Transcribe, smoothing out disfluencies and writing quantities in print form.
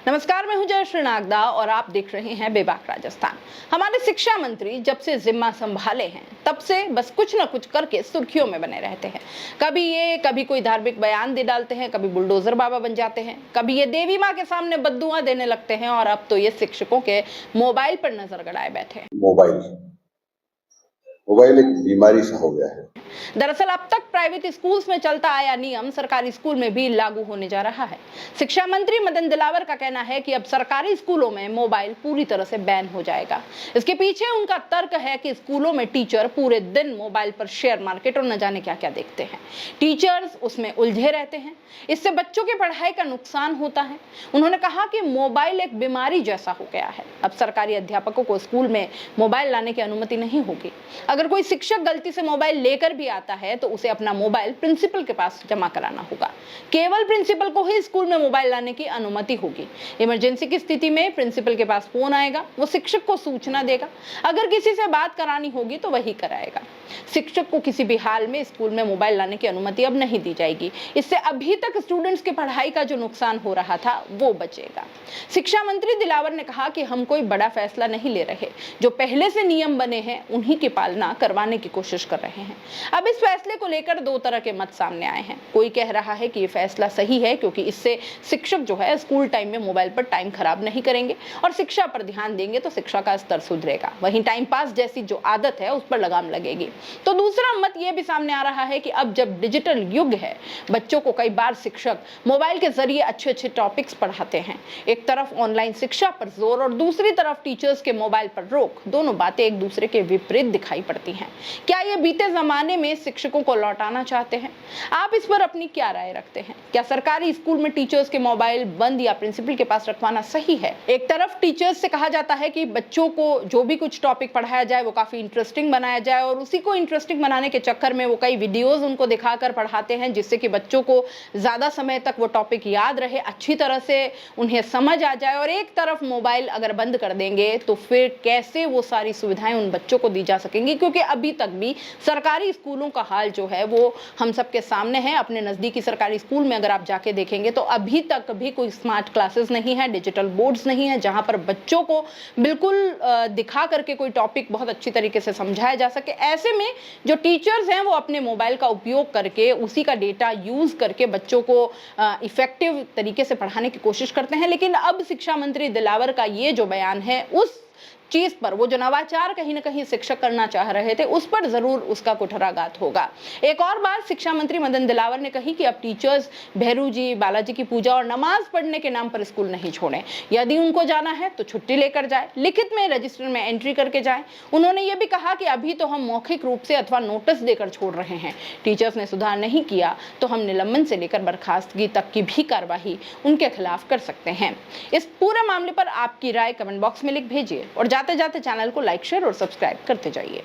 नमस्कार, मैं हूं जयश्री नागदा और आप देख रहे हैं बेबाक राजस्थान। हमारे शिक्षा मंत्री जब से जिम्मा संभाले हैं तब से बस कुछ न कुछ करके सुर्खियों में बने रहते हैं। कभी कोई धार्मिक बयान दे डालते हैं, कभी बुलडोजर बाबा बन जाते हैं, कभी ये देवी माँ के सामने बद्दुआ देने लगते हैं और अब तो ये शिक्षकों के मोबाइल पर नजर गड़ाए बैठे हैं। मोबाइल एक बीमारी सा हो गया है। दरअसल अब तक प्राइवेट स्कूल्स में चलता आया नियम सरकारी स्कूल में भी लागू होने जा रहा है। शिक्षा मंत्री मदन दिलावर का कहना है कि अब सरकारी स्कूलों में मोबाइल पूरी तरह से बैन हो जाएगा। इसके पीछे उनका तर्क है कि स्कूलों में टीचर पूरे दिन मोबाइल पर शेयर मार्केट और न जाने क्या क्या देखते हैं। टीचर्स उसमें उलझे रहते हैं, इससे बच्चों की पढ़ाई का नुकसान होता है। उन्होंने कहा कि मोबाइल एक बीमारी जैसा हो गया है। अब सरकारी अध्यापकों को स्कूल में मोबाइल लाने की अनुमति नहीं होगी। अगर कोई शिक्षक गलती से मोबाइल लेकर भी आता है तो उसे अपना मोबाइल प्रिंसिपल के पास जमा कराना होगा। केवल प्रिंसिपल को ही स्कूल में मोबाइल लाने की अनुमति होगी। इमरजेंसी की स्थिति में प्रिंसिपल के पास फोन आएगा, वो शिक्षक को सूचना देगा। अगर किसी से बात करानी होगी तो वही कराएगा। शिक्षक को किसी भी हाल में स्कूल में मोबाइल लाने की अनुमति अब नहीं दी जाएगी। इससे अभी तक स्टूडेंट्स की पढ़ाई का जो नुकसान हो रहा था वो बचेगा। शिक्षा मंत्री दिलावर ने कहा कि हम कोई बड़ा फैसला नहीं ले रहे, जो पहले से नियम बने हैं उन्हीं की पालना करवाने की कोशिश कर रहे हैं। अब इस फैसले को लेकर दो तरह के मत सामने आए हैं। कोई कह रहा है कि ये फैसला सही है क्योंकि इससे शिक्षक जो है स्कूल टाइम में मोबाइल पर टाइम खराब नहीं करेंगे और शिक्षा पर ध्यान देंगे तो शिक्षा का स्तर सुधरेगा। वहीं टाइम पास जैसी जो आदत है उस पर लगाम लगेगी। तो दूसरा मत ये भी सामने आ रहा है कि अब जब डिजिटल युग है, बच्चों को कई बार शिक्षक मोबाइल के जरिए अच्छे टॉपिक्स पढ़ाते हैं। एक तरफ ऑनलाइन शिक्षा पर जोर और दूसरी तरफ टीचर्स के मोबाइल पर रोक, दोनों बातें एक दूसरे के विपरीत दिखाई पड़ती हैं। क्या ये बीते जमाने में शिक्षकों को लौटाना चाहते हैं? आप इस पर अपनी क्या राय रखते हैं? क्या सरकारी स्कूल में टीचर्स के मोबाइल बंद या प्रिंसिपल के पास रखवाना सही है? एक तरफ टीचर्स से कहा जाता है कि बच्चों को जो भी कुछ टॉपिक पढ़ाया जाए वो काफी इंटरेस्टिंग बनाया जाए और उसी को इंटरेस्टिंग बनाने के चक्कर में वो कई वीडियोस उनको दिखाकर पढ़ाते हैं जिससे कि बच्चों को ज्यादा समय तक वो टॉपिक याद रहे, अच्छी तरह से उन्हें समझ आ जाए। और एक तरफ मोबाइल अगर बंद कर देंगे तो फिर कैसे वो सारी सुविधाएं उन बच्चों को दी जा सकेंगी? क्योंकि अभी तक भी सरकारी स्कूलों का हाल जो है वो हम सबके सामने है। अपने नजदीकी सरकारी स्कूल में अगर आप जाके देखेंगे तो अभी तक भी कोई स्मार्ट क्लासेस नहीं है, डिजिटल बोर्ड्स नहीं है जहां पर बच्चों को बिल्कुल दिखा करके कोई टॉपिक बहुत अच्छी तरीके से समझाया जा सके। ऐसे में जो टीचर्स हैं वो अपने मोबाइल का उपयोग करके उसी का डेटा यूज करके बच्चों को इफेक्टिव तरीके से पढ़ाने की कोशिश करते हैं। लेकिन अब शिक्षा मंत्री दिलावर का ये जो बयान है उस चीज पर, वो जो नवाचार कहीं ना कहीं शिक्षक करना चाह रहे थे उस पर जरूर उसका कुठाराघात होगा। एक और बात शिक्षा मंत्री मदन दिलावर ने कही कि अब टीचर्स भैरू जी, बालाजी की पूजा और नमाज पढ़ने के नाम पर स्कूल नहीं छोड़ें। यदि उनको जाना है तो छुट्टी लेकर जाए, लिखित में रजिस्टर में एंट्री करके जाए। उन्होंने ये भी कहा कि अभी तो हम मौखिक रूप से अथवा नोटिस देकर छोड़ रहे हैं। टीचर्स ने सुधार नहीं किया तो हम निलंबन से लेकर बर्खास्तगी तक की भी कार्रवाई उनके खिलाफ कर सकते हैं। इस पूरे मामले पर आपकी राय कमेंट बॉक्स में लिख भेजिए और जाते जाते चैनल को लाइक, शेयर और सब्सक्राइब करते जाइए।